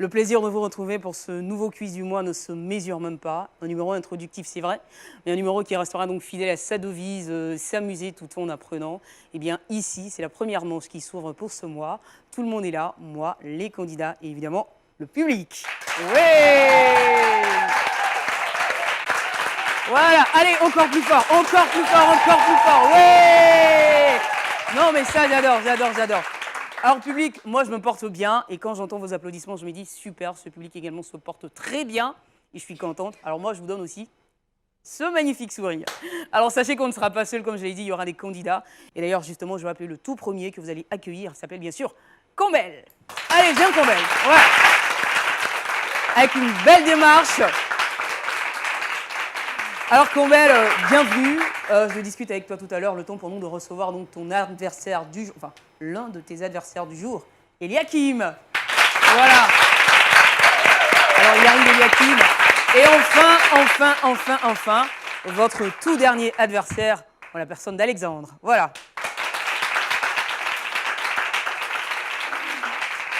Le plaisir de vous retrouver pour ce nouveau quiz du mois ne se mesure même pas. Un numéro introductif, c'est vrai, mais un numéro qui restera donc fidèle à sa devise, s'amuser tout en apprenant. Eh bien, ici, c'est la première manche qui s'ouvre pour ce mois. Tout le monde est là, moi, les candidats et évidemment le public. Ouais! Voilà, allez, encore plus fort, encore plus fort, encore plus fort. Ouais! Non, mais ça, j'adore. Alors, public, moi, je me porte bien. Et quand j'entends vos applaudissements, je me dis, super, ce public également se porte très bien. Et je suis contente. Alors, moi, je vous donne aussi ce magnifique sourire. Alors, sachez qu'on ne sera pas seul, comme je l'ai dit, il y aura des candidats. Et d'ailleurs, justement, je vais appeler le tout premier que vous allez accueillir. Il s'appelle, bien sûr, Combel. Allez, viens, Combel. Voilà. Avec une belle démarche. Alors, Combel, bienvenue. Je discute avec toi tout à l'heure, le temps pour nous de recevoir donc ton adversaire du jour, enfin, l'un de tes adversaires du jour, Eliakim. Voilà. Alors, il arrive Eliakim. Et enfin, votre tout dernier adversaire, en la personne d'Alexandre. Voilà.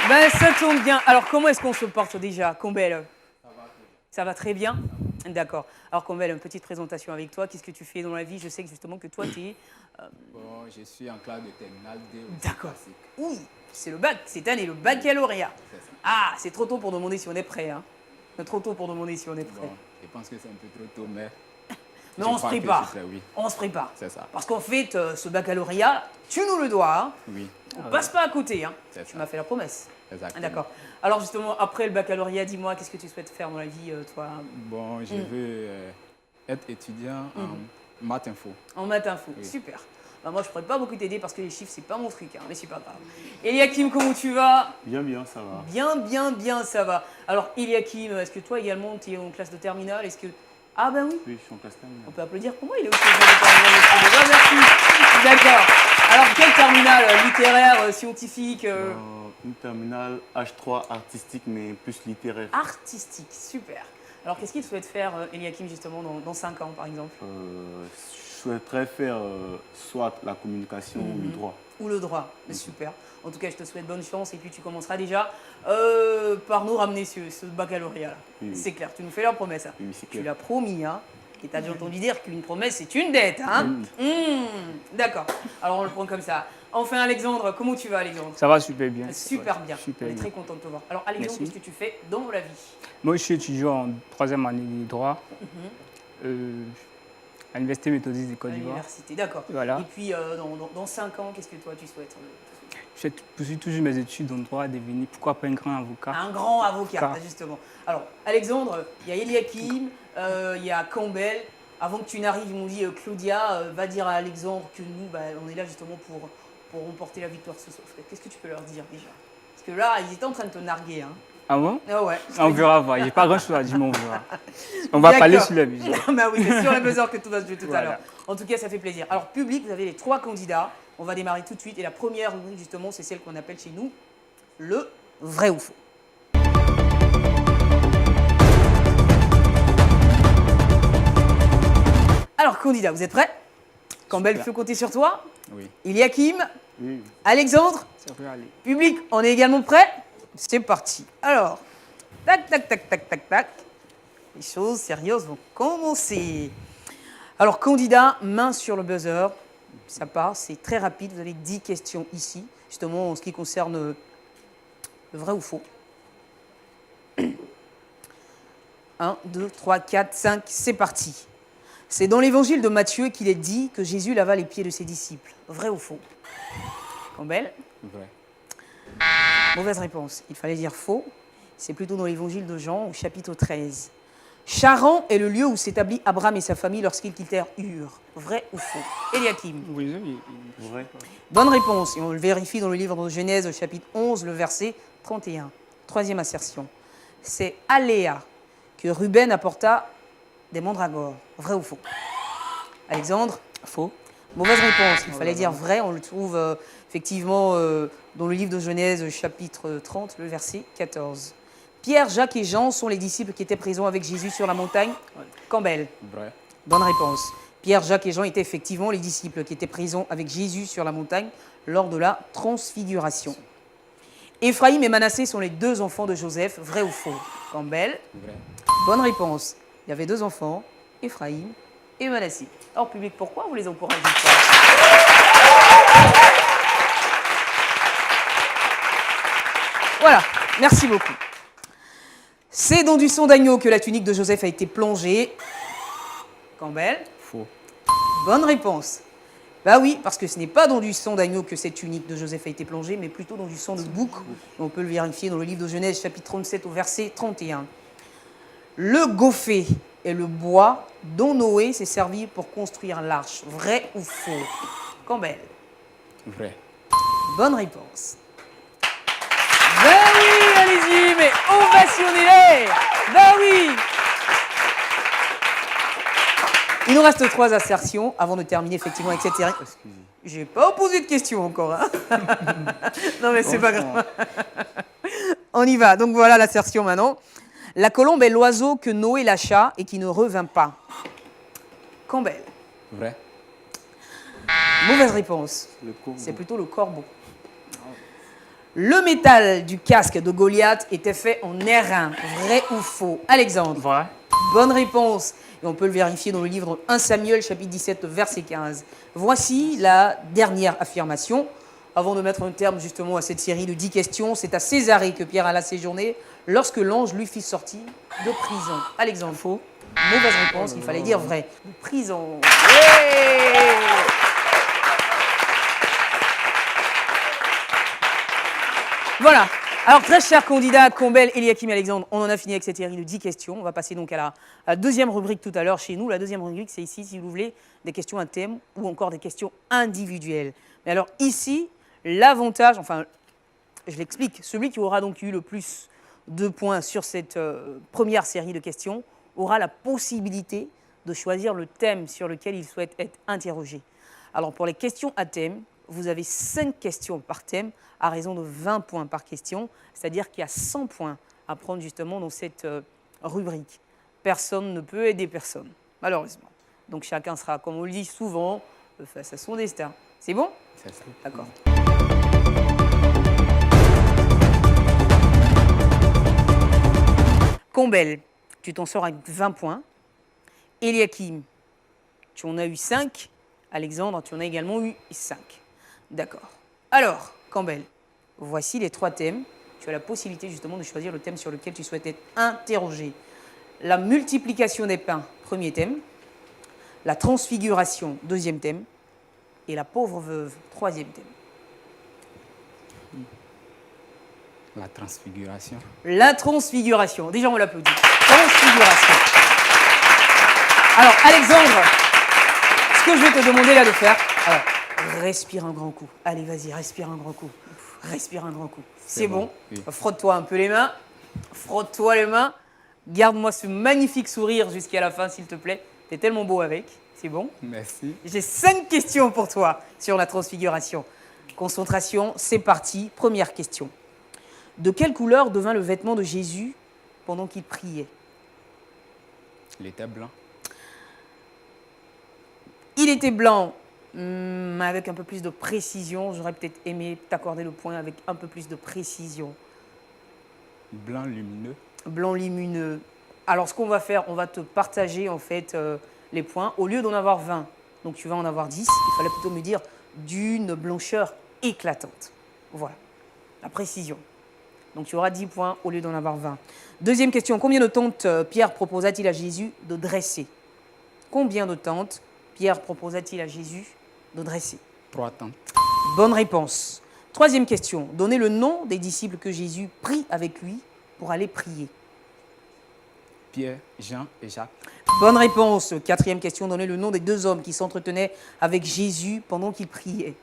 Ben, ça tombe bien. Alors, comment est-ce qu'on se porte déjà, Combel? Ça va très bien. D'accord. Alors, Combel, une petite présentation avec toi. Qu'est-ce que tu fais dans la vie? Je sais que justement que toi, tu es... Bon, je suis en classe de terminale D. D'accord. Oui, c'est le bac. Cette année, le baccalauréat. Ah, c'est trop tôt pour demander si on est prêt. Hein. C'est trop tôt pour demander si on est prêt. Bon, je pense que c'est un peu trop tôt, mais... Mais on se prépare. Prêt, oui. On se prépare. C'est ça. Parce qu'en fait, ce baccalauréat, tu nous le dois. Hein. Oui. On passe pas à côté. Hein. C'est Tu ça. m'as fait la promesse. Exactement. D'accord. Alors justement, après le baccalauréat, dis-moi, qu'est-ce que tu souhaites faire dans la vie, toi? Bon, je veux être étudiant en maths info. En maths info, Oui. super. Bah, moi, je pourrais pas beaucoup t'aider parce que les chiffres, c'est pas mon truc, hein, mais c'est pas grave. Eliakim, comment tu vas? Bien, ça va. Bien, ça va. Alors, Eliakim, est-ce que toi également, tu es en classe de terminale? Est-ce que... Ah ben oui, Oui, je suis en classe terminale. on peut applaudir pour moi, il est aussi en classe de terminale. Ah, merci. D'accord. Alors, quelle terminale? Littéraire, scientifique Une terminale H3 artistique, mais plus littéraire. Artistique, super. Alors, qu'est-ce qu'il souhaite faire, Eliakim, justement, dans 5 ans, par exemple? Je souhaiterais faire soit la communication ou le droit. Ou le droit, super. En tout cas, je te souhaite bonne chance et puis tu commenceras déjà par nous ramener ce baccalauréat-là. Oui. C'est clair, tu nous fais la promesse. Hein. Oui, c'est Tu clair. l'as promis, hein. Et tu as déjà entendu dire qu'une promesse, c'est une dette, hein. D'accord, alors on le prend comme ça. Enfin, Alexandre, comment tu vas, Alexandre? Ça va super bien. Super bien, Super on est bien. très content de te voir. Alors, Alexandre, Merci. qu'est-ce que tu fais dans la vie? Moi, je suis étudiant en 3e année de droit à l'Université méthodiste de À Côte d'Ivoire. l'université, d'accord. Voilà. Et puis, dans 5 ans, qu'est-ce que toi, tu souhaites? Je poursuis toujours mes études en droit, devenir, pourquoi pas un grand avocat. Un grand avocat, Car- justement. Alors, Alexandre, il y a Eliakim, il y a Campbell. Avant que tu n'arrives, ils m'ont dit Claudia, va dire à Alexandre que nous, on est là justement pour remporter la victoire ce soir. Qu'est-ce que tu peux leur dire déjà? Parce que là, ils étaient en train de te narguer. Hein. Ah bon? Ah ouais. On verra, voir. Il n'y a pas grand-chose à dire, mais on verra. On va parler sur la musique. Bah oui, c'est sur les mesures que tout va se jouer tout à Voilà. l'heure. En tout cas, ça fait plaisir. Alors, public, vous avez les 3 candidats. On va démarrer tout de suite. Et la première rubrique, justement, c'est celle qu'on appelle chez nous le vrai ou faux. Alors, candidat, vous êtes prêts? Campbell, Super. peut compter sur toi. Oui. Eliakim, Oui. Alexandre, Ça peut aller. public, on est également prêts? C'est parti. Alors, tac. Les choses sérieuses vont commencer. Alors, candidat, main sur le buzzer. Ça part, c'est très rapide. Vous avez 10 questions ici, justement en ce qui concerne le vrai ou faux. 1, 2, 3, 4, 5, c'est parti. C'est dans l'évangile de Matthieu qu'il est dit que Jésus lava les pieds de ses disciples. Vrai ou faux? Campbell? Vrai. Mauvaise réponse. Il fallait dire faux. C'est plutôt dans l'évangile de Jean, au chapitre 13. Charan est le lieu où s'établit Abraham et sa famille lorsqu'ils quittèrent Ur. Vrai ou faux? Eliakim. Oui, Vrai. Bonne réponse. Et on le vérifie dans le livre de Genèse, au chapitre 11, le verset 31. Troisième assertion. C'est à Léa que Ruben apporta des mandragores. Vrai ou faux? Alexandre? Faux. Mauvaise réponse. Il fallait dire vrai. On le trouve effectivement dans le livre de Genèse, chapitre 30, le verset 14. Pierre, Jacques et Jean sont les disciples qui étaient présents avec Jésus sur la montagne. Campbell. Vrai. Bonne réponse. Pierre, Jacques et Jean étaient effectivement les disciples qui étaient présents avec Jésus sur la montagne lors de la transfiguration. Ephraïm et Manassé sont les 2 enfants de Joseph, vrai ou faux? Campbell. Vrai. Bonne réponse. Il y avait 2 enfants, Ephraïm et Manassé. Hors public, pourquoi vous les encouragez pas? Voilà, merci beaucoup. C'est dans du sang d'agneau que la tunique de Joseph a été plongée. Campbell. Faux. Bonne réponse. Bah oui, parce que ce n'est pas dans du sang d'agneau que cette tunique de Joseph a été plongée, mais plutôt dans du sang de bouc. On peut le vérifier dans le livre de Genèse, chapitre 37, au verset 31. Le gopher est le bois dont Noé s'est servi pour construire l'arche. Vrai ou faux? Campbell. Vrai. Bonne réponse. Ben oui, allez-y, mais ovationnez-les. Ben oui. Il nous reste 3 assertions avant de terminer effectivement avec cette série. J'ai pas posé de questions encore. Hein. Non mais c'est pas grave. On y va. Donc voilà l'assertion maintenant. La colombe est l'oiseau que Noé lâcha et qui ne revint pas. Campbell. Vrai. Mauvaise réponse. Le corbeau. C'est plutôt le corbeau. Le métal du casque de Goliath était fait en airain. Vrai ou faux? Alexandre. Vrai. Bonne réponse. Et on peut le vérifier dans le livre 1 Samuel, chapitre 17, verset 15. Voici la dernière affirmation. Avant de mettre un terme justement à cette série de 10 questions, c'est à Césarée que Pierre alla séjourner lorsque l'ange lui fit sortir de prison. Alexandre. Faux. Mauvaise réponse, il fallait dire vrai. De prison. Yeah. Voilà. Alors, très chers candidats, Campbell, Eliakim et Alexandre, on en a fini avec cette série de 10 questions. On va passer donc à la deuxième rubrique tout à l'heure chez nous. La deuxième rubrique, c'est ici, si vous voulez, des questions à thème ou encore des questions individuelles. Mais alors ici, l'avantage, enfin, je l'explique, celui qui aura donc eu le plus de points sur cette première série de questions aura la possibilité de choisir le thème sur lequel il souhaite être interrogé. Alors, pour les questions à thème, vous avez 5 questions par thème à raison de 20 points par question, c'est-à-dire qu'il y a 100 points à prendre justement dans cette rubrique. Personne ne peut aider personne, malheureusement. Donc chacun sera, comme on le dit souvent, face à son destin. C'est bon? C'est ça. D'accord. Campbell, tu t'en sors avec 20 points. Eliakim, tu en as eu 5. Alexandre, tu en as également eu 5. D'accord. Alors, Campbell, voici les 3 thèmes. Tu as la possibilité justement de choisir le thème sur lequel tu souhaites être interrogé. La multiplication des pains, premier thème. La transfiguration, deuxième thème. Et la pauvre veuve, troisième thème. La transfiguration. La transfiguration. Déjà, on l'applaudit. Transfiguration. Alors, Alexandre, ce que je vais te demander là de faire, alors, respire un grand coup. Allez, vas-y, respire un grand coup. Respire un grand coup. C'est bon. Oui. Frotte-toi un peu les mains. Frotte-toi les mains. Garde-moi ce magnifique sourire jusqu'à la fin, s'il te plaît. T'es tellement beau avec. C'est bon. Merci. J'ai 5 questions pour toi sur la transfiguration. Concentration, c'est parti. Première question. De quelle couleur devint le vêtement de Jésus pendant qu'il priait? Il était blanc. Il était blanc, mais avec un peu plus de précision. J'aurais peut-être aimé t'accorder le point avec un peu plus de précision. Blanc lumineux. Blanc lumineux. Alors, ce qu'on va faire, on va te partager en fait les points. Au lieu d'en avoir 20, donc tu vas en avoir 10, il fallait plutôt me dire d'une blancheur éclatante. Voilà, la précision. Donc tu auras 10 points au lieu d'en avoir 20. Deuxième question, combien de tentes Pierre proposa-t-il à Jésus de dresser? Combien de tentes Pierre proposa-t-il à Jésus de dresser? 3 tentes. Bonne réponse. Troisième question, donnez le nom des disciples que Jésus prit avec lui pour aller prier. Pierre, Jean et Jacques. Bonne réponse. Quatrième question, donnez le nom des 2 hommes qui s'entretenaient avec Jésus pendant qu'il priait.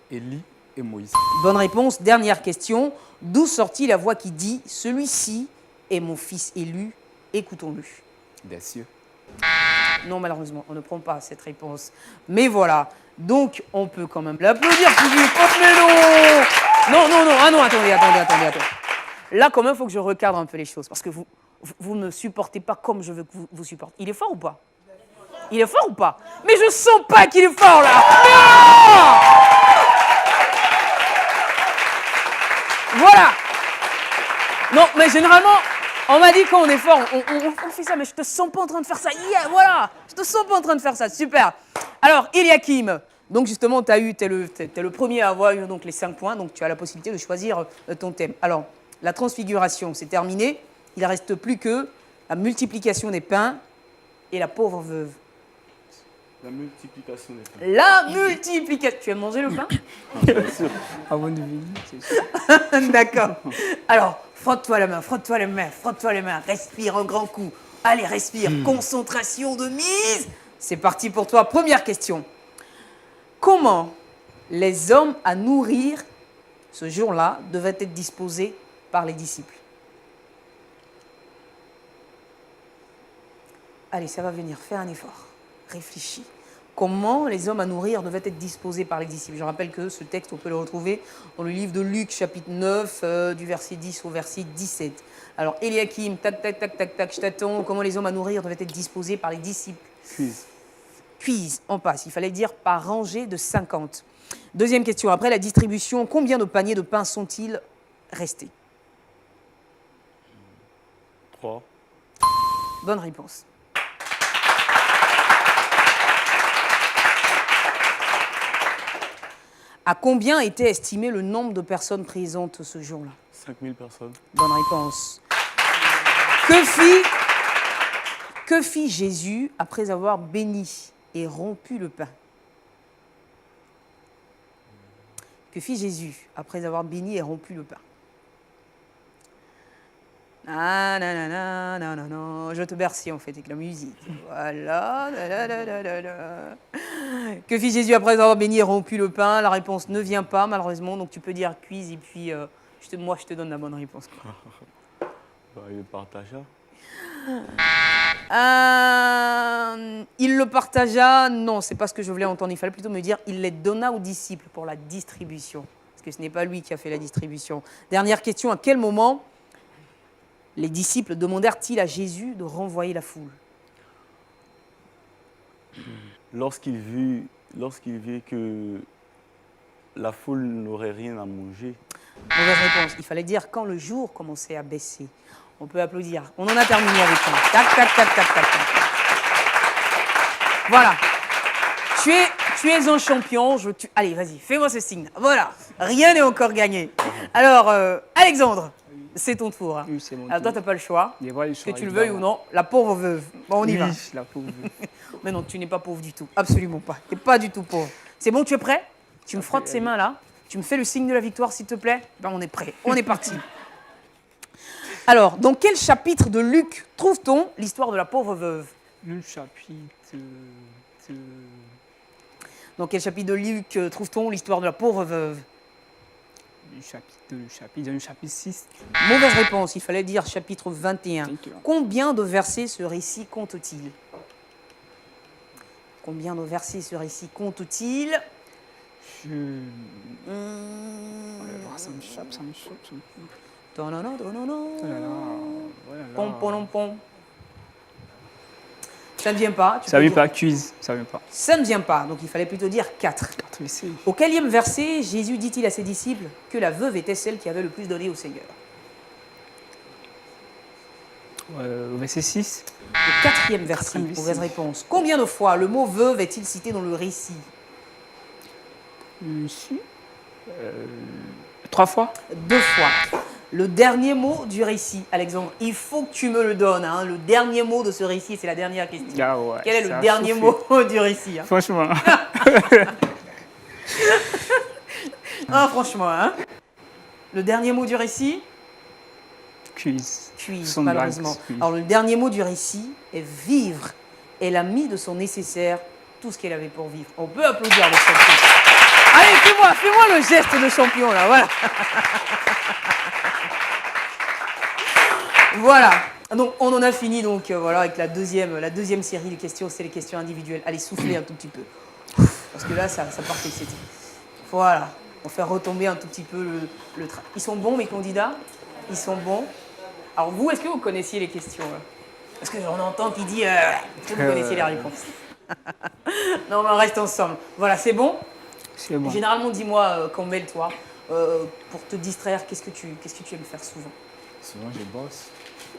Élie et Moïse. Bonne réponse. Dernière question, d'où sortit la voix qui dit « Celui-ci est mon fils élu, écoutons-le ». Des cieux. Non, malheureusement, on ne prend pas cette réponse. Mais voilà, donc on peut quand même l'applaudir, public. Oh, mais non. Non, ah non, attendez. Là, quand même, il faut que je recadre un peu les choses, parce que vous ne me supportez pas comme je veux que vous supportez. Il est fort ou pas? Il est fort ou pas? Mais je sens pas qu'il est fort, là. Non. Voilà. Non, mais généralement, on m'a dit quand on est fort, on fait ça, mais je te sens pas en train de faire ça. Yeah, voilà. Je te sens pas en train de faire ça. Super. Alors, Eliakim, donc justement, t'es le premier à avoir eu donc, les 5 points, donc tu as la possibilité de choisir ton thème. Alors, la transfiguration, c'est terminé. Il ne reste plus que la multiplication des pains et la pauvre veuve. La multiplication des pains. La multiplication. Tu as mangé le pain? Bien sûr. Avant de venir, c'est sûr. D'accord. Alors, frotte-toi la main, frotte-toi les mains, frotte-toi les mains. Respire un grand coup. Allez, respire. Concentration de mise. C'est parti pour toi. Première question. Comment les hommes à nourrir ce jour-là devaient être disposés par les disciples? Allez, ça va venir. Fais un effort. Réfléchis. Comment les hommes à nourrir devaient être disposés par les disciples? Je rappelle que ce texte, on peut le retrouver dans le livre de Luc, chapitre 9, du verset 10 au verset 17. Alors, Eliakim, tac, tac, tac, tac, tac, je t'attends. Comment les hommes à nourrir devaient être disposés par les disciples? Quiz, on passe. Il fallait dire par rangée de 50. Deuxième question. Après la distribution, combien de paniers de pain sont-ils restés? 3. Bonne réponse. À combien était estimé le nombre de personnes présentes ce jour-là? 5000 personnes. Bonne réponse. Que fit Jésus après avoir béni et rompu le pain? Que fit Jésus après avoir béni et rompu le pain? Ah, nanana, nanana. Je te berce en fait avec la musique. Voilà. Que fit Jésus après avoir béni et rompu le pain? La réponse ne vient pas malheureusement, donc tu peux dire quiz et puis moi je te donne la bonne réponse. Bah, il le partagea. Il le partagea? Non, c'est pas ce que je voulais entendre. Il fallait plutôt me dire il les donna aux disciples pour la distribution. Parce que ce n'est pas lui qui a fait la distribution. Dernière question, à quel moment les disciples demandèrent-ils à Jésus de renvoyer la foule? Lorsqu'il vit que la foule n'aurait rien à manger. Mauvaise réponse. Il fallait dire quand le jour commençait à baisser. On peut applaudir. On en a terminé avec ça. Tac, tac, tac, tac, tac, tac. Voilà. Tu es un champion. Allez, vas-y, fais-moi ce signe. Voilà. Rien n'est encore gagné. Alors, Alexandre, c'est ton tour. Oui, c'est mon Alors, toi, tour. tu n'as pas le choix. Il y a pas le Que choix, tu le veuilles ou évidemment. non, la pauvre veuve. Bon, on y va. Oui, la pauvre veuve. Mais non, tu n'es pas pauvre du tout. Absolument pas. Tu n'es pas du tout pauvre. C'est bon, tu es prêt? Tu me frottes ces mains-là. Tu me fais le signe de la victoire, s'il te plaît? Ben, on est prêt. On est parti. Alors, dans quel chapitre de Luc trouve-t-on l'histoire de la pauvre veuve? Le chapitre... Dans quel chapitre de Luc trouve-t-on l'histoire de la pauvre veuve? Le chapitre 6. Mauvaise réponse, il fallait dire chapitre 21. Thank you. Combien de versets ce récit compte-t-il? Combien de versets ce récit compte-t-il? Je... Oh là là, ça me chope. Tonnono, tonnono. Oh là là, oh là là. Pom, pom, pom. Ça ne vient pas. tu Ça peux vient dire- pas, quiz, ça vient pas. Ça ne vient pas, donc il fallait plutôt dire 4. Au 4e verset, Jésus dit-il à ses disciples que la veuve était celle qui avait le plus donné au Seigneur. Au verset 6. Le 4e verset, 4e mauvaise verset. réponse. Combien de fois le mot veuve est-il cité dans le récit? Ici. 3 fois. 2 fois. Le dernier mot du récit, Alexandre, il faut que tu me le donnes. Hein. Le dernier mot de ce récit, c'est la dernière question. Ah ouais, Quel est ça le a dernier chauffé. mot du récit hein? Franchement. Ah, franchement, hein? Le dernier mot du récit? Quiz. Quiz, Son malheureusement. blague, quiz. Alors, le dernier mot du récit est vivre. Elle a mis de son nécessaire tout ce qu'elle avait pour vivre. On peut applaudir le champion. Allez, fais-moi le geste de champion, là, voilà. Voilà. Donc, on en a fini, donc, voilà, avec la deuxième série de questions, c'est les questions individuelles. Allez, soufflez un tout petit peu. Parce que là, ça partait, c'était. Voilà. On fait retomber un tout petit peu le train. Ils sont bons, mes candidats? Ils sont bons. Alors, vous, est-ce que vous connaissiez les questions là? Parce que j'en entends qui dit est-ce que vous connaissiez les réponses? Non, mais on reste ensemble. Voilà, c'est bon? C'est bon. Généralement, dis-moi, Campbell, toi, pour te distraire, qu'est-ce que tu aimes faire souvent? Souvent, je bosse.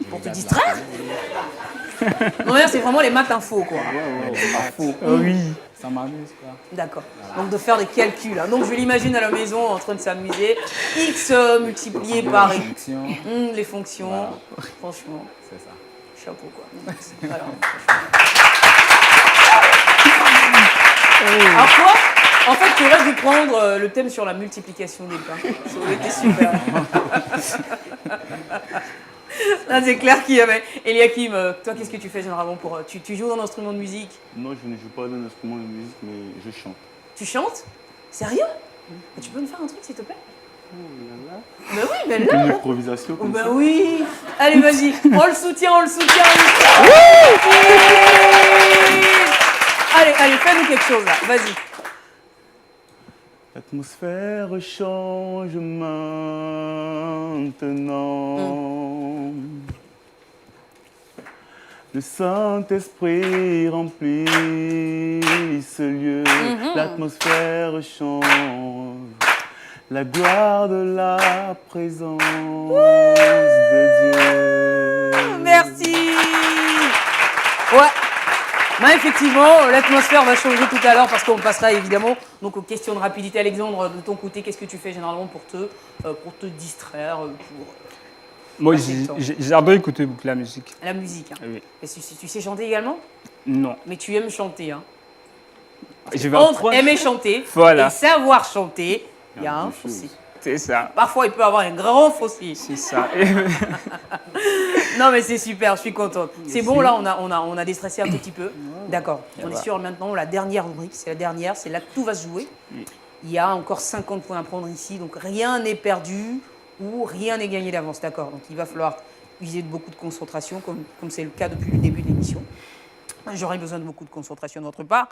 Je Pour te regarde la distraire? télé. Non, mais là, c'est vraiment les maths infos, quoi. Oui. Ça m'amuse, quoi. D'accord. Donc de faire des calculs, hein. Donc je l'imagine à la maison en train de s'amuser. X multiplié par Les fonctions, les fonctions. Voilà. Franchement, c'est ça. chapeau, quoi. Alors, alors toi, en fait, tu aurais dû prendre le thème sur la multiplication des pains. Ça aurait été super. Là, c'est clair qu'il y avait. Eliakim, toi, qu'est-ce que tu fais généralement pour... Tu joues d'un instrument de musique? Non, je ne joue pas d'un instrument de musique, mais je chante. Tu chantes? Sérieux? Mais tu peux me faire un truc, s'il te plaît? Oh là là. Ben oui, ben là. Une improvisation Oh comme ben ça. oui. Allez, vas-y. On le soutient, on le soutient. Allez, allez, fais-nous quelque chose là. Vas-y. L'atmosphère change maintenant. Le Saint-Esprit remplit ce lieu. L'atmosphère change. La gloire de la présence de Dieu. Merci. Ouais. Ben, effectivement, l'atmosphère va changer tout à l'heure parce qu'on passera évidemment donc aux questions de rapidité. Alexandre, de ton côté, qu'est-ce que tu fais généralement pour te distraire, pour Moi, passer le temps? j'adore écouter beaucoup la musique. La musique, hein. Oui. Et tu sais chanter également? Non. Mais tu aimes chanter, hein. Je vais Entre apprendre. aimer chanter Voilà. et savoir chanter, il y a un deux choses. fossé. C'est ça. Parfois, il peut y avoir un grand fossé. C'est ça. Non, mais c'est super, je suis contente. C'est bon, là, on a déstressé un tout petit peu. D'accord. On est sur maintenant la dernière rubrique. C'est la dernière, c'est là que tout va se jouer. Il y a encore 50 points à prendre ici, donc rien n'est perdu ou rien n'est gagné d'avance. D'accord. Donc il va falloir user de beaucoup de concentration, comme c'est le cas depuis le début de l'émission. J'aurai besoin de beaucoup de concentration de votre part.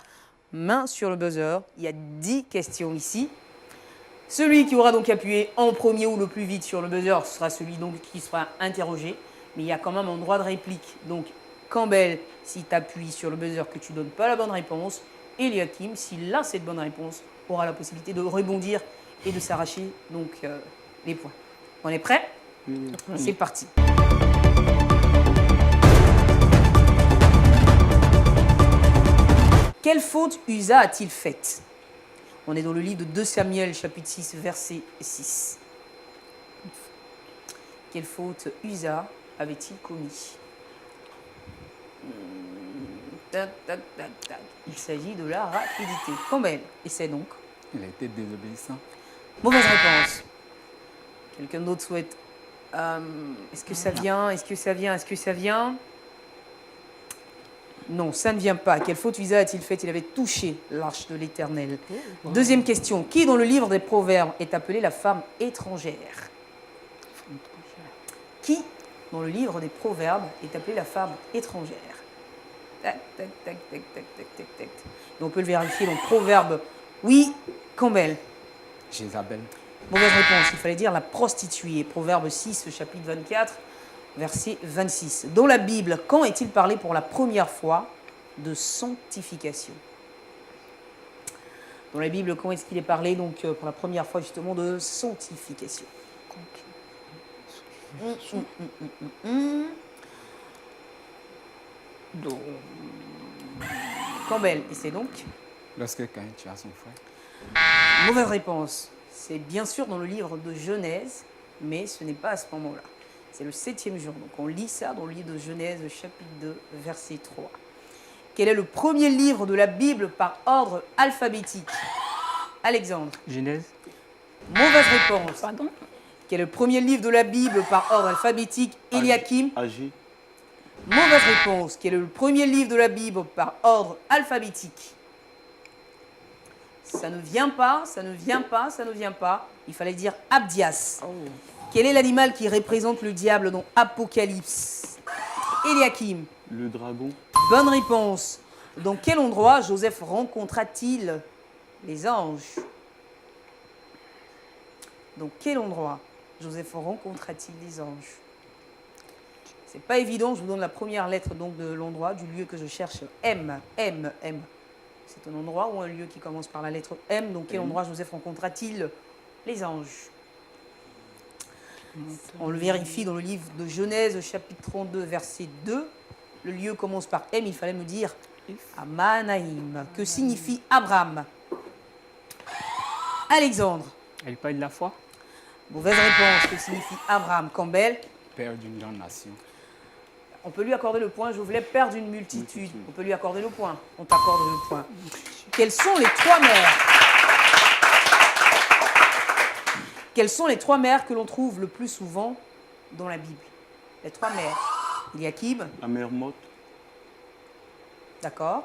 Main sur le buzzer. Il y a 10 questions ici. Celui qui aura donc appuyé en premier ou le plus vite sur le buzzer sera celui donc qui sera interrogé. Mais il y a quand même un droit de réplique. Donc, Campbell, si tu appuies sur le buzzer que tu ne donnes pas la bonne réponse, et Eliakim, s'il a cette bonne réponse, aura la possibilité de rebondir et de s'arracher donc les points. On est prêt? C'est parti. Quelle faute Usa a-t-il faite? On est dans le livre de 2 Samuel, chapitre 6, verset 6. Quelle faute Usa avait-il commis? Tac, tac, tac, tac. Il s'agit de la rapidité. Campbell, essaie donc. Il a été désobéissant. Mauvaise réponse. Quelqu'un d'autre souhaite. Est-ce que ça vient? Est-ce que ça vient? Est-ce que ça vient? Non, ça ne vient pas. Quelle faute Usa a-t-il faite? Il avait touché l'arche de l'Éternel. Deuxième question. Qui dans le livre des Proverbes est appelée la femme étrangère? Qui dans le livre des Proverbes est appelée la femme étrangère? Tac, tac, tac, tac, tac, tac, tac, tac. Et on peut le vérifier dans Proverbes. Oui, Campbell. Jézabel. Mauvaise réponse. Il fallait dire la prostituée. Proverbe 6, chapitre 24. Verset 26. Dans la Bible, quand est-il parlé pour la première fois de sanctification? Dans la Bible, quand est-ce qu'il est parlé donc pour la première fois justement de sanctification? Campbell, et c'est donc? Lorsque Caïn tua son frère. Mauvaise réponse. C'est bien sûr dans le livre de Genèse, mais ce n'est pas à ce moment-là. C'est le 7e jour. Donc on lit ça dans le livre de Genèse, chapitre 2, verset 3. Quel est le premier livre de la Bible par ordre alphabétique? Alexandre. Genèse. Mauvaise réponse. Pardon? Quel est le premier livre de la Bible par ordre alphabétique? Eliakim. Agi. Mauvaise réponse. Quel est le premier livre de la Bible par ordre alphabétique? Ça ne vient pas, ça ne vient pas, ça ne vient pas. Il fallait dire Abdias. Quel est l'animal qui représente le diable dans Apocalypse? Eliakim. Le dragon. Bonne réponse. Dans quel endroit Joseph rencontra-t-il les anges? Dans quel endroit Joseph rencontra-t-il les anges? C'est pas évident, je vous donne la première lettre donc de l'endroit, du lieu que je cherche. M. C'est un endroit ou un lieu qui commence par la lettre M. Dans quel endroit Joseph rencontra-t-il les anges? On le vérifie dans le livre de Genèse, chapitre 32, verset 2. Le lieu commence par M, il fallait me dire Amanaïm. Que signifie Abraham? Alexandre. Elle parle de la foi. Mauvaise réponse. Que signifie Abraham? Campbell. Père d'une grande nation. On peut lui accorder le point. Je voulais perdre une multitude. On peut lui accorder le point. On t'accorde le point. Quelles sont les trois mers? Quelles sont les trois mers que l'on trouve le plus souvent dans la Bible? Les trois mers. Eliakim. La mer morte. D'accord.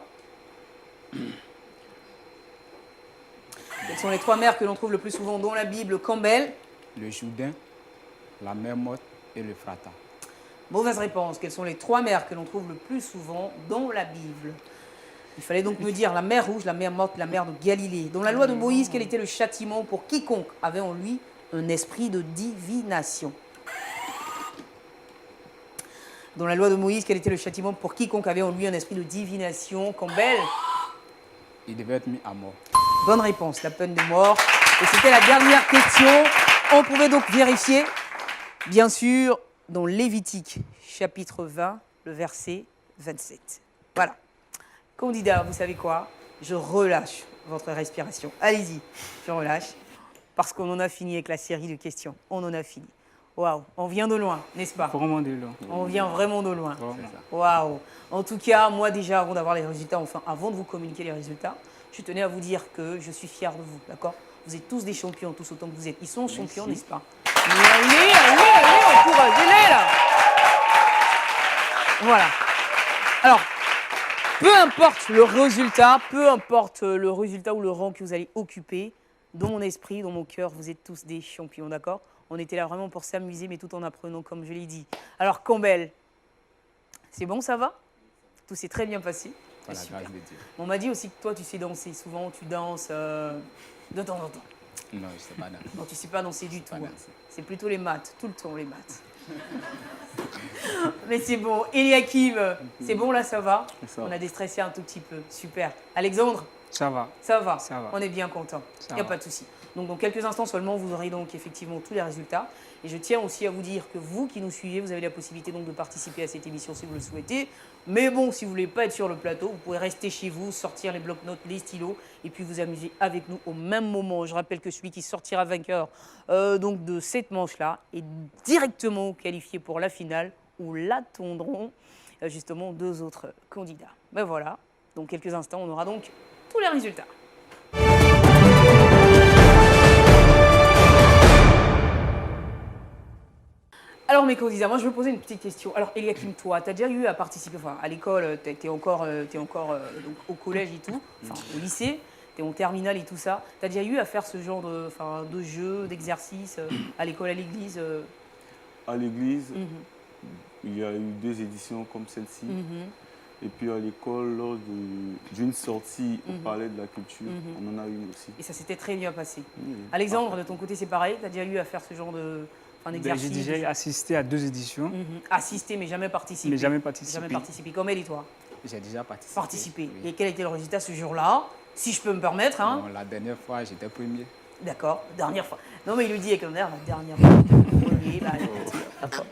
Quelles sont les trois mers que l'on trouve le plus souvent dans la Bible? Campbell. Le Jourdain, la mer morte et le Frata. Mauvaise réponse. Quelles sont les trois mers que l'on trouve le plus souvent dans la Bible? Il fallait donc me dire la mer Rouge, la mer Morte, la mer de Galilée. Dans la loi de Moïse, quel était le châtiment pour quiconque avait en lui un esprit de divination? Dans la loi de Moïse, quel était le châtiment pour quiconque avait en lui un esprit de divination? Campbell. Il devait être mis à mort. Bonne réponse, la peine de mort. Et c'était la dernière question. On pouvait donc vérifier, bien sûr, dans Lévitique, chapitre 20, le verset 27. Voilà. Candidat, vous savez quoi? Je relâche votre respiration. Allez-y, je relâche. Parce qu'on en a fini avec la série de questions. On en a fini. Waouh, on vient de loin, n'est-ce pas? Vraiment de loin. On vient vraiment de loin. Vraiment. Waouh. En tout cas, moi déjà, avant d'avoir les résultats, enfin, avant de vous communiquer les résultats, je tenais à vous dire que je suis fier de vous, d'accord? Vous êtes tous des champions, tous autant que vous êtes. Ils sont champions, n'est-ce pas? Allez, encouragez-les, là. Voilà. Alors, peu importe le résultat ou le rang que vous allez occuper, dans mon esprit, dans mon cœur, vous êtes tous des champions, d'accord? On était là vraiment pour s'amuser, mais tout en apprenant, comme je l'ai dit. Alors, Campbell, c'est bon, ça va? Tout s'est très bien passé. Par la Super. grâce de Dieu. On m'a dit aussi que toi, tu sais danser. Souvent, tu danses de temps en temps. Non, je ne sais pas danser. Non, tu ne sais pas danser du tout. Pas hein. danser. C'est plutôt les maths, tout le temps les maths. Mais c'est bon. Eliakim, c'est bon là, ça va? Ça va. On a déstressé un tout petit peu. Super. Alexandre, Ça va. ça va. Ça va. On est bien content. Ça Il n'y a va. pas de souci. Donc, dans quelques instants seulement, vous aurez donc effectivement tous les résultats. Et je tiens aussi à vous dire que vous qui nous suivez, vous avez la possibilité donc de participer à cette émission si vous le souhaitez. Mais bon, si vous ne voulez pas être sur le plateau, vous pouvez rester chez vous, sortir les blocs-notes, les stylos et puis vous amuser avec nous au même moment. Je rappelle que celui qui sortira vainqueur donc de cette manche-là est directement qualifié pour la finale où l'attendront justement deux autres candidats. Ben voilà, dans quelques instants, on aura donc tous les résultats. Alors mes candidats, moi je vais vous poser une petite question. Alors Eliakim, toi, tu as déjà eu à participer, enfin à l'école, tu es encore donc, au collège et tout, enfin au lycée, tu es en terminale et tout ça. Tu as déjà eu à faire ce genre de jeu, d'exercice à l'école, à l'église À l'église, il y a eu 2 éditions comme celle-ci. Et puis à l'école, lors d'une sortie au Palais de la Culture, on en a eu une aussi. Et ça s'était très bien passé. Oui. Alexandre, de ton côté, c'est pareil, tu as déjà eu à faire ce genre d'exercice? J'ai déjà assisté à 2 éditions, Assisté, mais jamais participé. mais jamais participé. Jamais participé. Comme elle et toi? J'ai déjà participé. Participé. Oui. Et quel était le résultat ce jour-là? Si je peux me permettre, hein? Bon, la dernière fois, j'étais premier. D'accord, dernière fois. Non, mais il le dit avec un air, la dernière fois. Oui, bah, d'accord.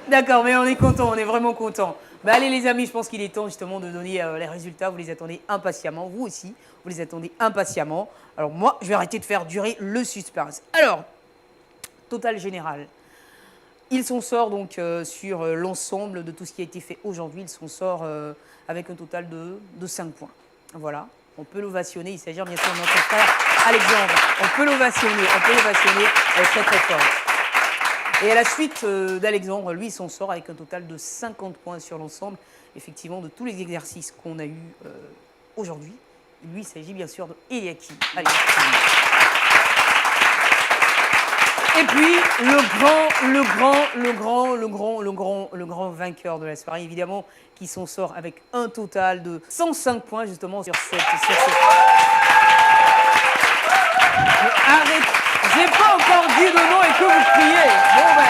D'accord, mais on est content, on est vraiment content. Bah, allez les amis, je pense qu'il est temps justement de donner les résultats. Vous les attendez impatiemment, vous aussi, vous les attendez impatiemment. Alors moi, je vais arrêter de faire durer le suspense. Alors, total général. Il s'en sort donc sur l'ensemble de tout ce qui a été fait aujourd'hui. Il s'en sort avec un total de 5 points. Voilà, on peut l'ovationner. Il s'agit bien sûr de notre frère Alexandre. On peut l'ovationner très très fort. Et à la suite d'Alexandre, lui, il s'en sort avec un total de 50 points sur l'ensemble, effectivement, de tous les exercices qu'on a eus aujourd'hui. Lui, il s'agit bien sûr de Eliakim. Allez. Et puis, le grand vainqueur de la soirée, évidemment, qui s'en sort avec un total de 105 points, justement, sur cette... Mais arrête, j'ai pas encore dit de nom et que vous criez. Bon, bah,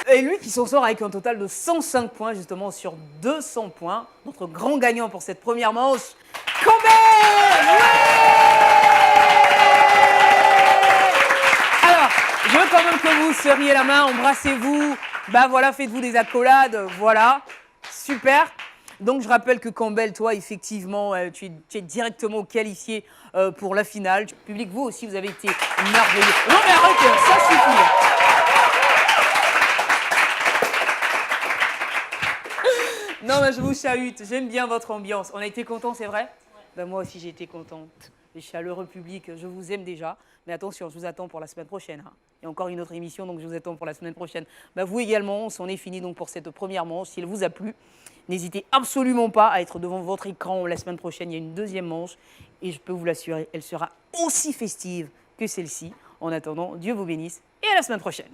écoutez. Et lui qui s'en sort avec un total de 105 points, justement, sur 200 points. Notre grand gagnant pour cette première manche, Campbell! Ouais! même que vous, serriez la main, embrassez-vous. Bah voilà, faites-vous des accolades, voilà. Super. Donc je rappelle que Campbell, toi, effectivement, tu es directement qualifié pour la finale. Public, vous aussi, vous avez été merveilleux. Non mais arrête, ça suffit. Non mais je vous chahute, j'aime bien votre ambiance. On a été contents, c'est vrai? Ben, moi aussi j'ai été contente. Les chaleureux publics, je vous aime déjà. Mais attention, je vous attends pour la semaine prochaine. Hein. Il y a encore une autre émission, donc je vous attends pour la semaine prochaine. Ben, vous également, c'en est fini donc pour cette première manche. Si elle vous a plu, n'hésitez absolument pas à être devant votre écran la semaine prochaine. Il y a une deuxième manche et je peux vous l'assurer, elle sera aussi festive que celle-ci. En attendant, Dieu vous bénisse et à la semaine prochaine.